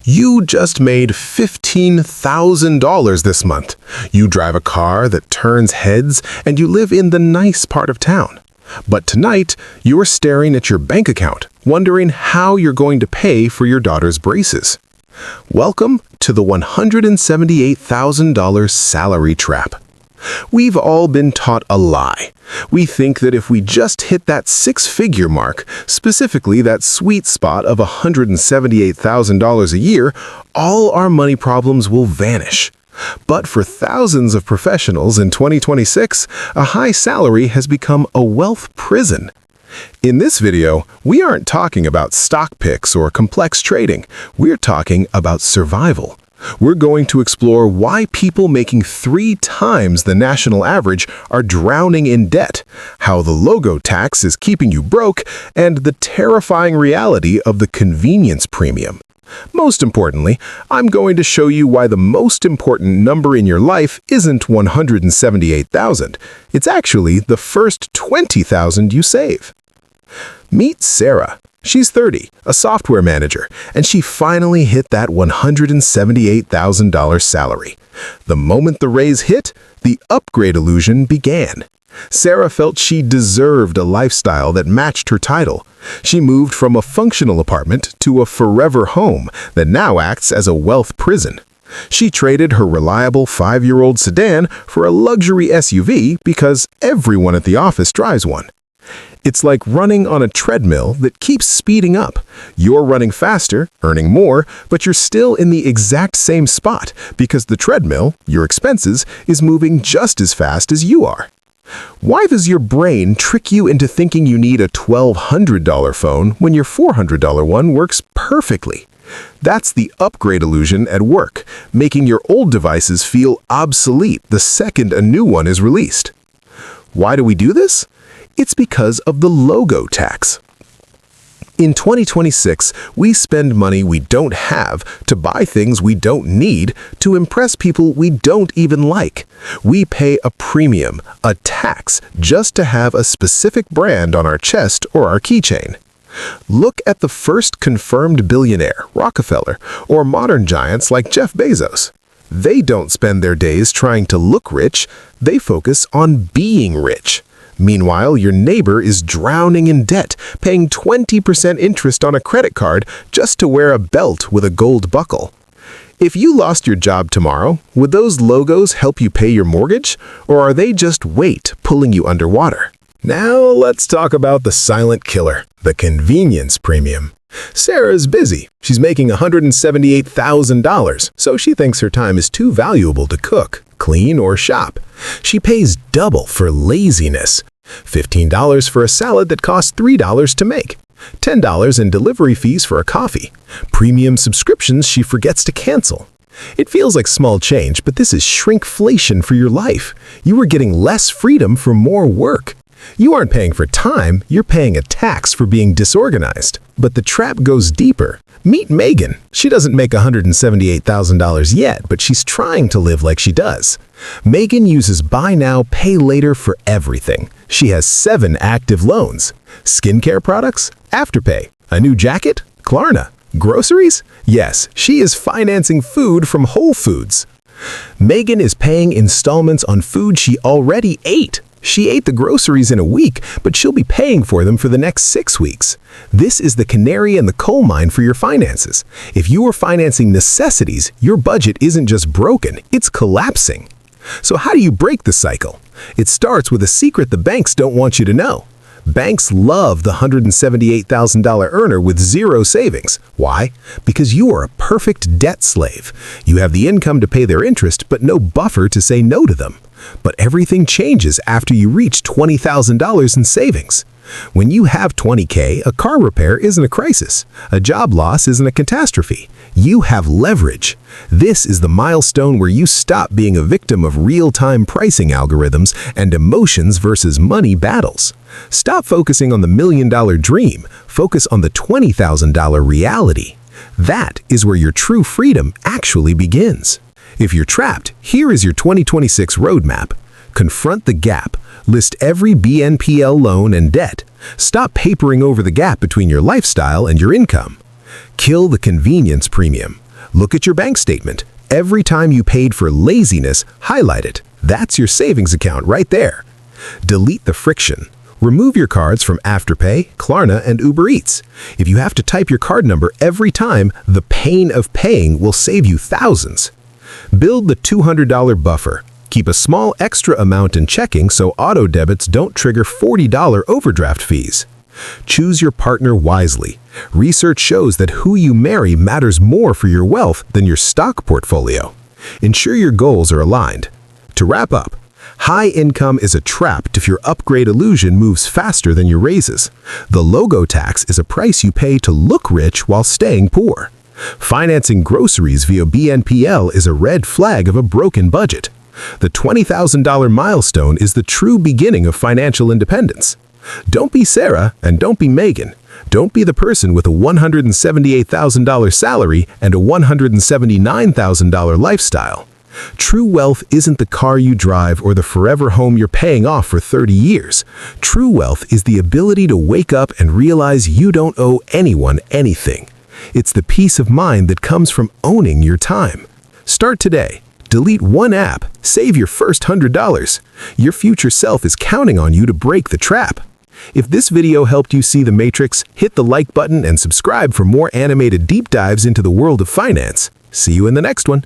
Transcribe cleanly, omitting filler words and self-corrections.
You just made $15,000 this month. You drive a car that turns heads, and you live in the nice part of town. But tonight, you are staring at your bank account, wondering how you're going to pay for your daughter's braces. Welcome to the $178,000 salary trap. We've all been taught a lie. We think that if we just hit that six-figure mark, specifically that sweet spot of $178,000 a year, all our money problems will vanish. But for thousands of professionals in 2026, a high salary has become a wealth prison. In this video, we aren't talking about stock picks or complex trading. We're talking about survival. We're going to explore why people making 3 times the national average are drowning in debt, how the logo tax is keeping you broke, and the terrifying reality of the convenience premium. Most importantly, I'm going to show you why the most important number in your life isn't 178,000. It's actually the first 20,000 you save. Meet Sarah. She's 30, a software manager, and she finally hit that $178,000 salary. The moment the raise hit, the upgrade illusion began. Sarah felt she deserved a lifestyle that matched her title. She moved from a functional apartment to a forever home that now acts as a wealth prison. She traded her reliable 5-year-old sedan for a luxury SUV because everyone at the office drives one. It's like running on a treadmill that keeps speeding up. You're running faster, earning more, but you're still in the exact same spot because the treadmill, your expenses, is moving just as fast as you are. Why does your brain trick you into thinking you need a $1,200 phone when your $400 one works perfectly? That's the upgrade illusion at work, making your old devices feel obsolete the second a new one is released. Why do we do this? It's because of the logo tax. In 2026, we spend money we don't have to buy things we don't need to impress people we don't even like. We pay a premium, a tax, just to have a specific brand on our chest or our keychain. Look at the first confirmed billionaire, Rockefeller, or modern giants like Jeff Bezos. They don't spend their days trying to look rich, they focus on being rich. Meanwhile, your neighbor is drowning in debt, paying 20% interest on a credit card just to wear a belt with a gold buckle. If you lost your job tomorrow, would those logos help you pay your mortgage, or are they just weight pulling you underwater? Now let's talk about the silent killer, the convenience premium. Sarah's busy. She's making $178,000, so she thinks her time is too valuable to cook, clean, or shop. She pays double for laziness. $15 for a salad that costs $3 to make. $10 in delivery fees for a coffee. Premium subscriptions she forgets to cancel. It feels like small change, but this is shrinkflation for your life. You are getting less freedom for more work. You aren't paying for time, you're paying a tax for being disorganized. But the trap goes deeper. Meet Megan. She doesn't make $178,000 yet, but she's trying to live like she does. Megan uses buy now, pay later for everything. She has 7 active loans. Skincare products? Afterpay. A new jacket? Klarna. Groceries? Yes, she is financing food from Whole Foods. Megan is paying installments on food she already ate. She ate the groceries in a week, but she'll be paying for them for the next 6 weeks. This is the canary in the coal mine for your finances. If you are financing necessities, your budget isn't just broken, it's collapsing. So how do you break the cycle? It starts with a secret the banks don't want you to know. Banks love the $178,000 earner with zero savings. Why? Because you are a perfect debt slave. You have the income to pay their interest, but no buffer to say no to them. But everything changes after you reach $20,000 in savings. When you have $20K, a car repair isn't a crisis. A job loss isn't a catastrophe. You have leverage. This is the milestone where you stop being a victim of real-time pricing algorithms and emotions versus money battles. Stop focusing on the $1 million dream. Focus on the $20,000 reality. That is where your true freedom actually begins. If you're trapped, here is your 2026 roadmap. Confront the gap. List every BNPL loan and debt. Stop papering over the gap between your lifestyle and your income. Kill the convenience premium. Look at your bank statement. Every time you paid for laziness, highlight it. That's your savings account right there. Delete the friction. Remove your cards from Afterpay, Klarna, and Uber Eats. If you have to type your card number every time, the pain of paying will save you thousands. Build the $200 buffer. Keep a small extra amount in checking so auto debits don't trigger $40 overdraft fees. Choose your partner wisely. Research shows that who you marry matters more for your wealth than your stock portfolio. Ensure your goals are aligned. To wrap up, high income is a trap if your upgrade illusion moves faster than your raises. The logo tax is a price you pay to look rich while staying poor. Financing groceries via BNPL is a red flag of a broken budget. The $20,000 milestone is the true beginning of financial independence. Don't be Sarah and don't be Megan. Don't be the person with a $178,000 salary and a $179,000 lifestyle. True wealth isn't the car you drive or the forever home you're paying off for 30 years. True wealth is the ability to wake up and realize you don't owe anyone anything. It's the peace of mind that comes from owning your time. Start today. Delete one app. Save your first $100. Your future self is counting on you to break the trap. If this video helped you see the Matrix, hit the like button and subscribe for more animated deep dives into the world of finance. See you in the next one.